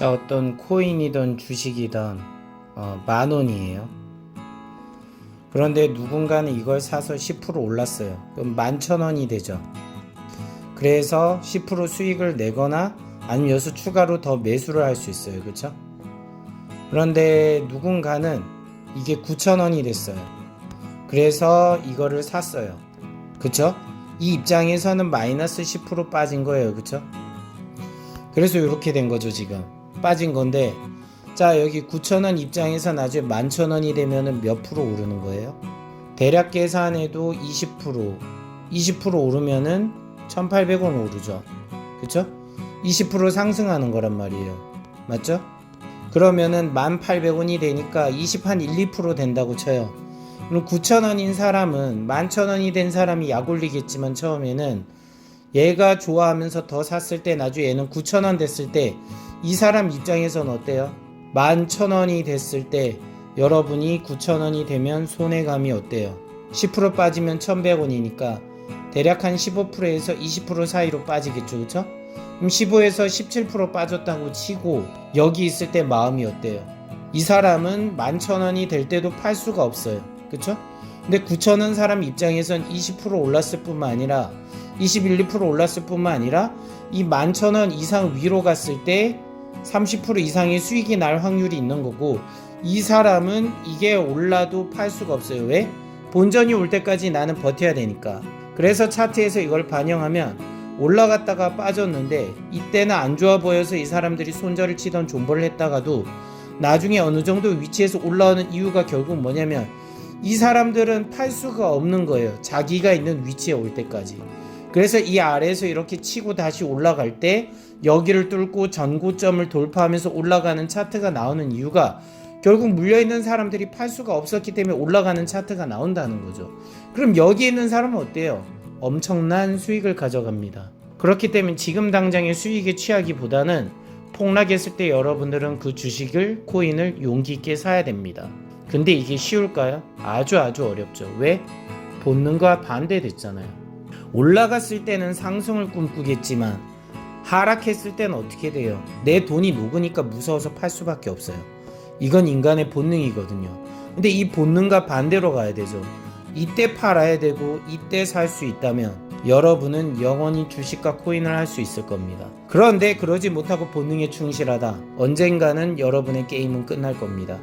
어떤 코인이든 주식이든 10,000원이에요. 그런데 누군가는 이걸 사서 10% 올랐어요. 그럼 11,000원이 되죠. 그래서 10% 수익을 내거나 아니면 여기서 추가로 더 매수를 할 수 있어요. 그렇죠? 그런데 누군가는 이게 9,000원이 됐어요. 그래서 이거를 샀어요. 그쵸? 이 입장에서는 마이너스 10% 빠진 거예요. 그쵸? 그래서 이렇게 된 거죠. 지금 빠진 건데, 자, 여기 9,000원 입장에서 나중에 11,000원이 되면은 몇 프로 오르는 거예요? 대략 계산해도 20% 오르면은 1,800원 오르죠. 그쵸? 20% 상승하는 거란 말이에요. 맞죠? 그러면은 1,800원이 되니까 20한 1, 2% 된다고 쳐요. 그럼 9,000원인 사람은 11,000원이 된 사람이 약 올리겠지만 처음에는 얘가 좋아하면서 더 샀을 때 나중에 얘는 9,000원 됐을 때 이 사람 입장에서는 어때요? 11,000원이 됐을 때 여러분이 9,000원이 되면 손해감이 어때요? 10% 빠지면 1,100원이니까 대략 한 15%에서 20% 사이로 빠지겠죠. 그쵸? 그럼 15에서 17% 빠졌다고 치고 여기 있을 때 마음이 어때요? 이 사람은 11,000원이 될 때도 팔 수가 없어요. 그쵸? 근데 9,000원 사람 입장에선 20% 올랐을 뿐만 아니라 21, 2% 올랐을 뿐만 아니라 이 11,000원 이상 위로 갔을 때 30% 이상의 수익이 날 확률이 있는 거고, 이 사람은 이게 올라도 팔 수가 없어요. 왜? 본전이 올 때까지 나는 버텨야 되니까. 그래서 차트에서 이걸 반영하면 올라갔다가 빠졌는데 이때는 안 좋아 보여서 이 사람들이 손절을 치던 존버를 했다가도 나중에 어느 정도 위치에서 올라오는 이유가 결국 뭐냐면 이 사람들은 팔 수가 없는 거예요. 자기가 있는 위치에 올 때까지. 그래서 이 아래에서 이렇게 치고 다시 올라갈 때 여기를 뚫고 전고점을 돌파하면서 올라가는 차트가 나오는 이유가 결국 물려있는 사람들이 팔 수가 없었기 때문에 올라가는 차트가 나온다는 거죠. 그럼 여기 있는 사람은 어때요? 엄청난 수익을 가져갑니다. 그렇기 때문에 지금 당장의 수익에 취하기보다는 폭락했을 때 여러분들은 그 주식을, 코인을 용기 있게 사야 됩니다. 근데 이게 쉬울까요? 아주 어렵죠. 왜? 본능과 반대됐잖아요. 올라갔을 때는 상승을 꿈꾸겠지만 하락했을 때는 어떻게 돼요? 내 돈이 녹으니까 무서워서 팔 수밖에 없어요. 이건 인간의 본능이거든요. 근데 이 본능과 반대로 가야 되죠. 이때 팔아야 되고 이때 살 수 있다면 여러분은 영원히 주식과 코인을 할 수 있을 겁니다. 그런데 그러지 못하고 본능에 충실하다, 언젠가는 여러분의 게임은 끝날 겁니다.